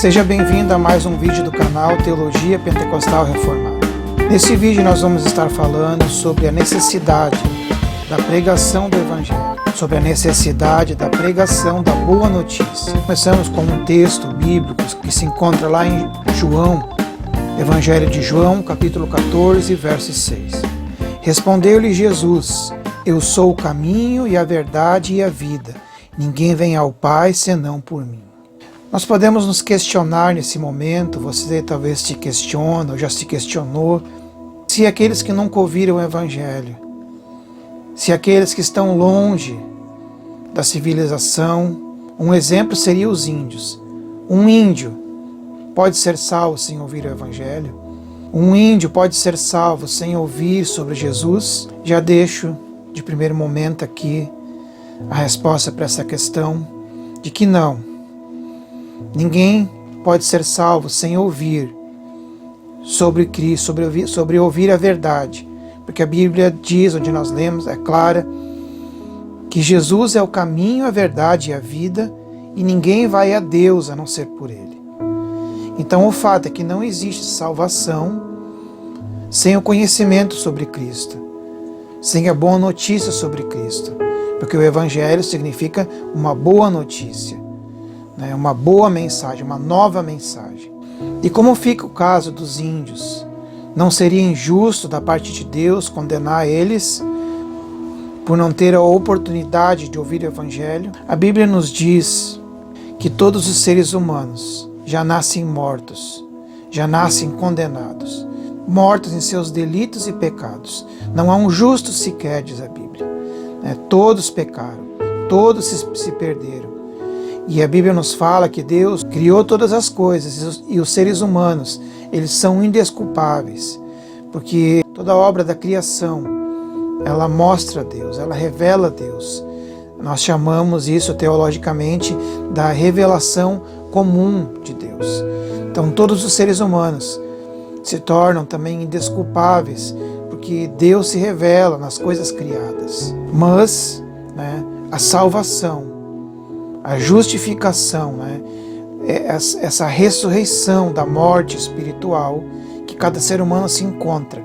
Seja bem-vindo a mais um vídeo do canal Teologia Pentecostal Reformada. Nesse vídeo nós vamos estar falando sobre a necessidade da pregação do Evangelho, sobre a necessidade da pregação da boa notícia. Começamos com um texto bíblico que se encontra lá em João, Evangelho de João, capítulo 14, verso 6. Respondeu-lhe Jesus: Eu sou o caminho e a verdade e a vida. Ninguém vem ao Pai senão por mim. Nós podemos nos questionar nesse momento, você talvez se questiona ou já se questionou, se aqueles que nunca ouviram o Evangelho, se aqueles que estão longe da civilização, um exemplo seria os índios. Um índio pode ser salvo sem ouvir o Evangelho? Um índio pode ser salvo sem ouvir sobre Jesus? Já deixo de primeiro momento aqui a resposta para essa questão de que não. Ninguém pode ser salvo sem ouvir sobre Cristo, sobre ouvir a verdade. Porque a Bíblia diz, onde nós lemos, é clara, que Jesus é o caminho, a verdade e a vida, e ninguém vai a Deus a não ser por Ele. Então o fato é que não existe salvação sem o conhecimento sobre Cristo, sem a boa notícia sobre Cristo. Porque o Evangelho significa uma boa notícia, né? Uma boa mensagem, uma nova mensagem. E como fica o caso dos índios? Não seria injusto da parte de Deus condenar eles por não ter a oportunidade de ouvir o Evangelho? A Bíblia nos diz que todos os seres humanos já nascem mortos, já nascem condenados, mortos em seus delitos e pecados. Não há um justo sequer, diz a Bíblia. Todos pecaram, todos se perderam. E a Bíblia nos fala que Deus criou todas as coisas e os seres humanos, eles são indesculpáveis, porque toda obra da criação, ela mostra Deus, ela revela Deus. Nós chamamos isso teologicamente da revelação comum de Deus. Então todos os seres humanos se tornam também indesculpáveis, porque Deus se revela nas coisas criadas. Mas a salvação, a justificação, essa ressurreição da morte espiritual que cada ser humano se encontra,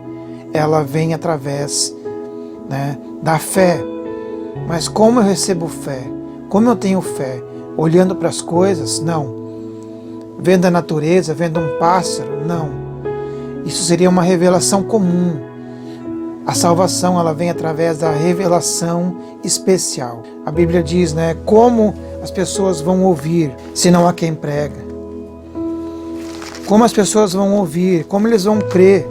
ela vem através da fé. Mas como eu recebo fé? Como eu tenho fé? Olhando para as coisas? Não. Vendo a natureza, vendo um pássaro? Não. Isso seria uma revelação comum. A salvação, ela vem através da revelação especial. A Bíblia diz, como as pessoas vão ouvir se não há quem prega? Como as pessoas vão ouvir? Como eles vão crer?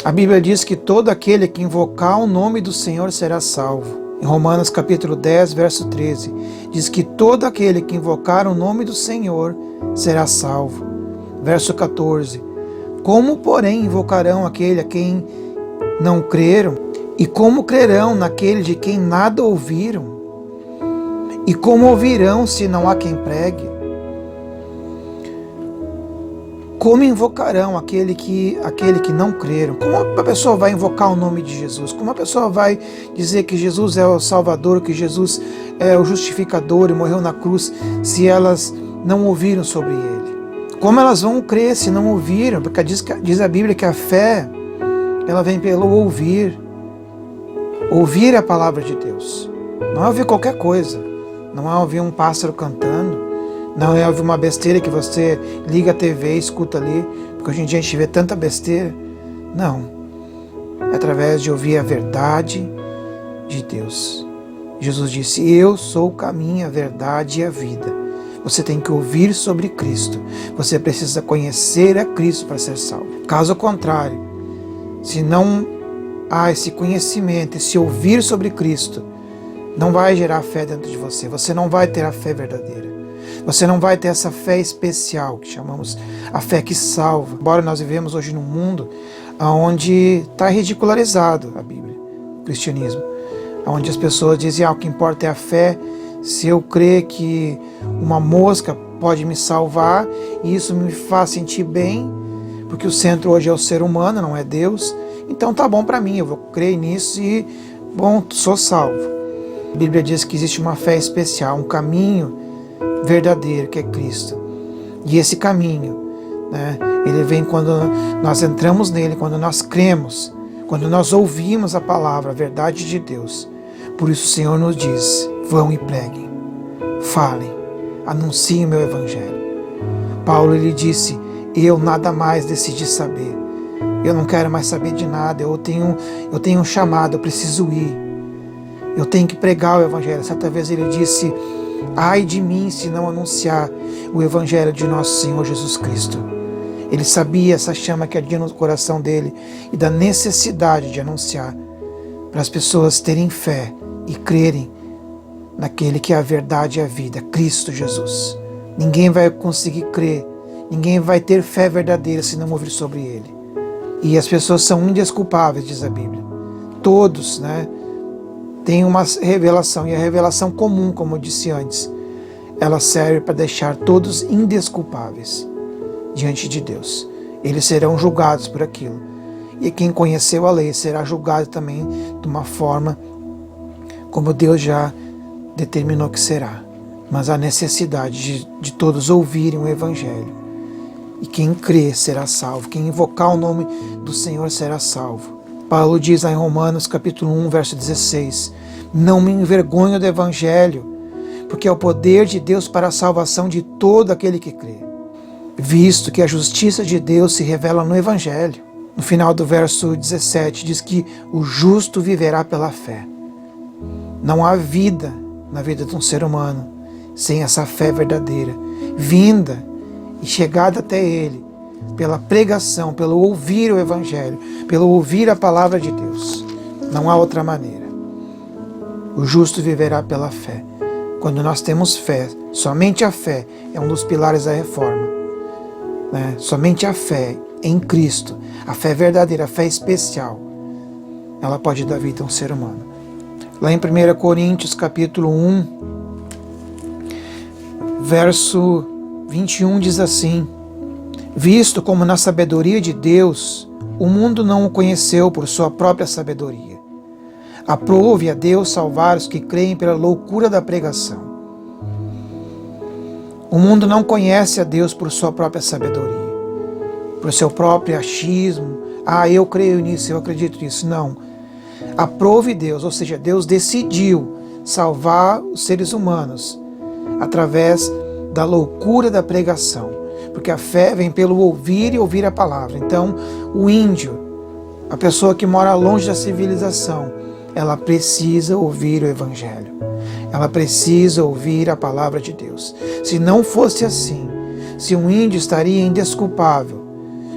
A Bíblia diz que todo aquele que invocar o nome do Senhor será salvo. Em Romanos capítulo 10, verso 13, diz que todo aquele que invocar o nome do Senhor será salvo. Verso 14, como porém invocarão aquele a quem não creram? E como crerão naquele de quem nada ouviram? E como ouvirão se não há quem pregue? Como invocarão aquele que não creram? Como a pessoa vai invocar o nome de Jesus? Como a pessoa vai dizer que Jesus é o Salvador, que Jesus é o justificador e morreu na cruz, se elas não ouviram sobre Ele? Como elas vão crer se não ouviram? Porque diz a Bíblia que a fé, ela vem pelo ouvir. Ouvir a palavra de Deus. Não é ouvir qualquer coisa. Não é ouvir um pássaro cantando. Não é ouvir uma besteira que você liga a TV e escuta ali. Porque hoje em dia a gente vê tanta besteira. Não. É através de ouvir a verdade de Deus. Jesus disse: Eu sou o caminho, a verdade e a vida. Você tem que ouvir sobre Cristo. Você precisa conhecer a Cristo para ser salvo. Caso contrário, se não há esse conhecimento, esse ouvir sobre Cristo, não vai gerar fé dentro de você. Você não vai ter a fé verdadeira. Você não vai ter essa fé especial, que chamamos a fé que salva. Embora nós vivemos hoje num mundo onde está ridicularizado a Bíblia, o cristianismo. Onde as pessoas dizem, o que importa é a fé. Se eu crer que uma mosca pode me salvar, e isso me faz sentir bem, porque o centro hoje é o ser humano, não é Deus, então tá bom para mim, eu vou crer nisso e, sou salvo. A Bíblia diz que existe uma fé especial, um caminho verdadeiro, que é Cristo. E esse caminho, né, ele vem quando nós entramos nele, quando nós cremos, quando nós ouvimos a palavra, a verdade de Deus. Por isso o Senhor nos diz: vão e preguem, falem, anunciem o meu evangelho. Paulo, ele disse: eu nada mais decidi saber. Eu não quero mais saber de nada. Eu tenho um chamado, eu preciso ir. Eu tenho que pregar o evangelho. Certa vez ele disse: ai de mim se não anunciar o evangelho de nosso Senhor Jesus Cristo. Ele sabia essa chama que ardia no coração dele e da necessidade de anunciar para as pessoas terem fé e crerem naquele que é a verdade e a vida, Cristo Jesus. Ninguém vai conseguir crer, ninguém vai ter fé verdadeira se não ouvir sobre ele. E as pessoas são indesculpáveis, diz a Bíblia. Todos, né, têm uma revelação, e a revelação comum, como eu disse antes, ela serve para deixar todos indesculpáveis diante de Deus. Eles serão julgados por aquilo. E quem conheceu a lei será julgado também de uma forma como Deus já determinou que será. Mas há necessidade de todos ouvirem o evangelho. E quem crê será salvo. Quem invocar o nome do Senhor será salvo. Paulo diz lá em Romanos capítulo 1, verso 16: não me envergonho do evangelho, porque é o poder de Deus para a salvação de todo aquele que crê, visto que a justiça de Deus se revela no evangelho. No final do verso 17 diz que o justo viverá pela fé. Não há vida na vida de um ser humano sem essa fé verdadeira, vinda e chegada até ele pela pregação, pelo ouvir o evangelho, pelo ouvir a palavra de Deus. Não há outra maneira. O justo viverá pela fé. Quando nós temos fé, somente a fé é um dos pilares da reforma, né? Somente a fé em Cristo, a fé verdadeira, a fé especial, ela pode dar vida a um ser humano. Lá em 1 Coríntios capítulo 1, verso 21 diz assim: visto como na sabedoria de Deus o mundo não o conheceu por sua própria sabedoria, aprove a Deus salvar os que creem pela loucura da pregação. O mundo não conhece a Deus por sua própria sabedoria, por seu próprio achismo. Eu creio nisso, eu acredito nisso. Não. Aprove Deus, ou seja, Deus decidiu salvar os seres humanos através da loucura da pregação, porque a fé vem pelo ouvir e ouvir a palavra. Então, o índio, a pessoa que mora longe da civilização, ela precisa ouvir o evangelho. Ela precisa ouvir a palavra de Deus. Se não fosse assim, se um índio estaria indesculpável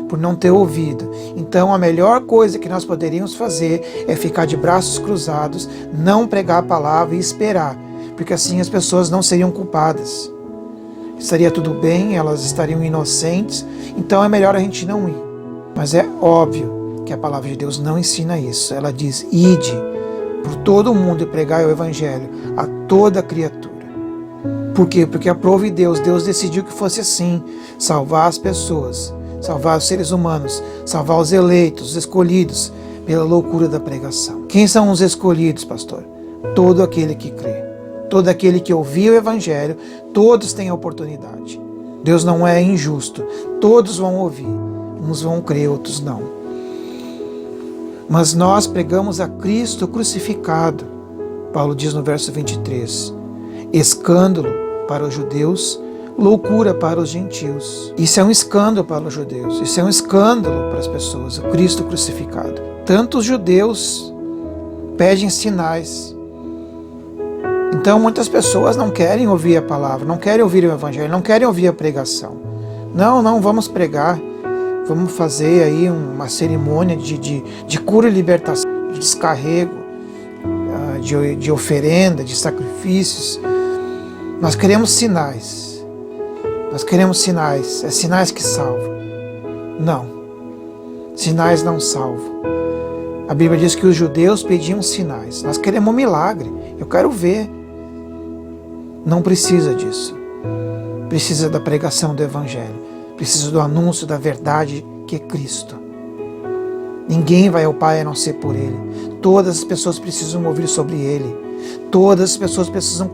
por não ter ouvido, então a melhor coisa que nós poderíamos fazer é ficar de braços cruzados, não pregar a palavra e esperar, porque assim as pessoas não seriam culpadas. Estaria tudo bem, elas estariam inocentes, então é melhor a gente não ir. Mas é óbvio que a palavra de Deus não ensina isso. Ela diz: ide por todo o mundo e pregai o evangelho a toda criatura. Por quê? Porque aprove Deus. Deus decidiu que fosse assim, salvar as pessoas, salvar os seres humanos, salvar os eleitos, os escolhidos, pela loucura da pregação. Quem são os escolhidos, pastor? Todo aquele que crê. Todo aquele que ouviu o evangelho, todos têm a oportunidade. Deus não é injusto. Todos vão ouvir. Uns vão crer, outros não. Mas nós pregamos a Cristo crucificado. Paulo diz no verso 23. Escândalo para os judeus, loucura para os gentios. Isso é um escândalo para os judeus. Isso é um escândalo para as pessoas. O Cristo crucificado. Tanto os judeus pedem sinais. Então muitas pessoas não querem ouvir a palavra, não querem ouvir o evangelho, não querem ouvir a pregação. Não, vamos pregar, vamos fazer aí uma cerimônia de cura e libertação, de descarrego, de oferenda, de sacrifícios. Nós queremos sinais, é sinais que salvam. Não, sinais não salvam. A Bíblia diz que os judeus pediam sinais. Nós queremos um milagre, eu quero ver. Não precisa disso. Precisa da pregação do evangelho. Precisa do anúncio da verdade que é Cristo. Ninguém vai ao Pai a não ser por Ele. Todas as pessoas precisam ouvir sobre Ele. Todas as pessoas precisam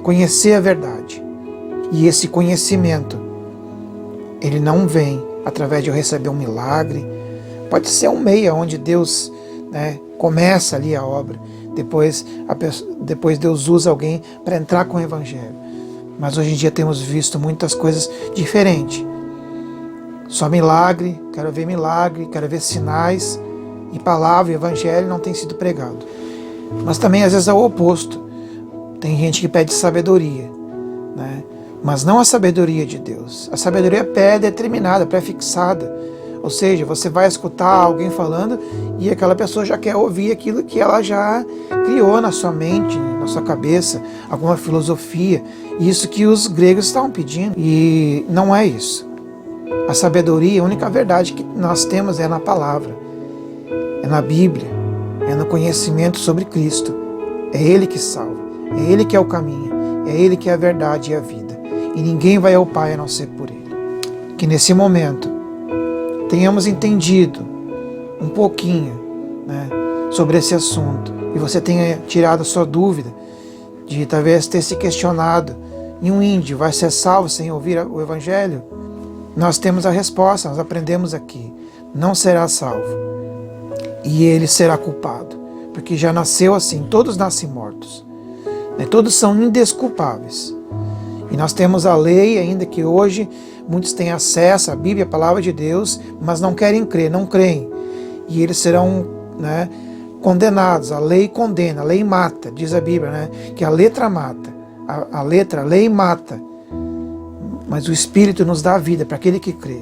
conhecer a verdade. E esse conhecimento ele não vem através de eu receber um milagre. Pode ser um meio onde Deus, começa ali a obra. Depois Deus usa alguém para entrar com o Evangelho. Mas hoje em dia temos visto muitas coisas diferentes. Só milagre, quero ver sinais, e palavra e Evangelho não tem sido pregado. Mas também às vezes é o oposto. Tem gente que pede sabedoria, mas não a sabedoria de Deus. A sabedoria pré-determinada, pré-fixada. Ou seja, você vai escutar alguém falando e aquela pessoa já quer ouvir aquilo que ela já criou na sua mente, na sua cabeça, alguma filosofia. Isso que os gregos estavam pedindo. E não é isso. A sabedoria, a única verdade que nós temos é na palavra, é na Bíblia, é no conhecimento sobre Cristo. É Ele que salva, é Ele que é o caminho, é Ele que é a verdade e a vida. E ninguém vai ao Pai a não ser por Ele. Que nesse momento tenhamos entendido um pouquinho sobre esse assunto e você tenha tirado a sua dúvida de talvez ter se questionado: e um índio vai ser salvo sem ouvir o Evangelho? Nós temos a resposta, nós aprendemos aqui: não será salvo e ele será culpado, porque já nasceu assim. Todos nascem mortos, todos são indesculpáveis. E nós temos a lei, ainda que hoje muitos têm acesso à Bíblia, a palavra de Deus, mas não querem crer, não creem. E eles serão condenados. A lei condena, a lei mata, diz a Bíblia, que a letra mata, a lei mata, mas o Espírito nos dá a vida para aquele que crê.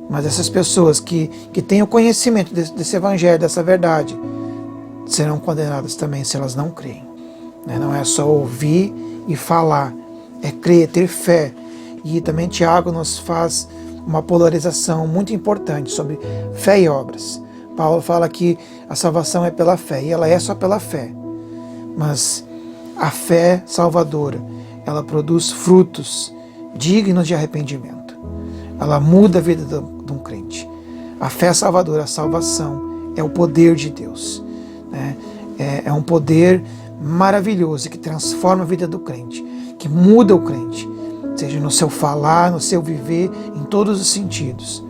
Mas essas pessoas que têm o conhecimento desse Evangelho, dessa verdade, serão condenadas também se elas não creem. Não é só ouvir e falar, é crer, ter fé. E também Tiago nos faz uma polarização muito importante sobre fé e obras. Paulo fala que a salvação é pela fé, e ela é só pela fé. Mas a fé salvadora, ela produz frutos dignos de arrependimento. Ela muda a vida de um crente. A fé salvadora, a salvação, é o poder de Deus. É um poder maravilhoso que transforma a vida do crente, que muda o crente, seja no seu falar, no seu viver, em todos os sentidos.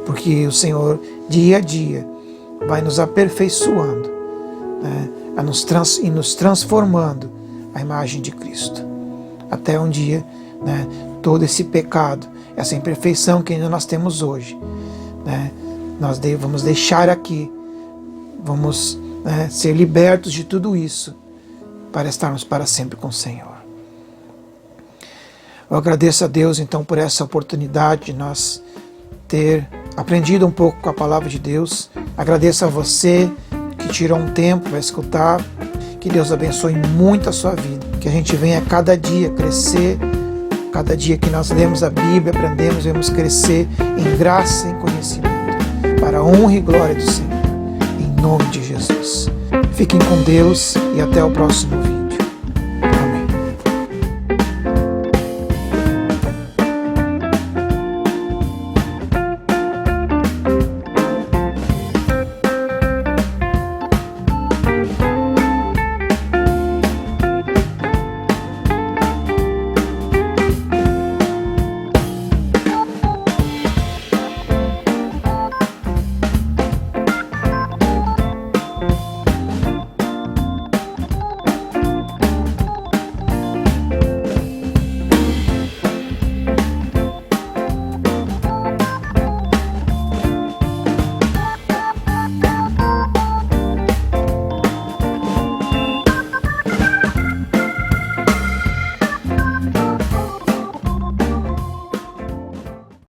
Porque o Senhor, dia a dia, vai nos aperfeiçoando, e nos transformando à imagem de Cristo. Até um dia, todo esse pecado, essa imperfeição que ainda nós temos hoje, nós vamos deixar aqui, vamos ser libertos de tudo isso, para estarmos para sempre com o Senhor. Eu agradeço a Deus, então, por essa oportunidade de nós ter aprendido um pouco com a palavra de Deus. Agradeço a você que tirou um tempo para escutar. Que Deus abençoe muito a sua vida. Que a gente venha cada dia crescer. Cada dia que nós lemos a Bíblia, aprendemos, vamos crescer em graça e em conhecimento, para a honra e glória do Senhor. Em nome de Jesus. Fiquem com Deus e até o próximo vídeo.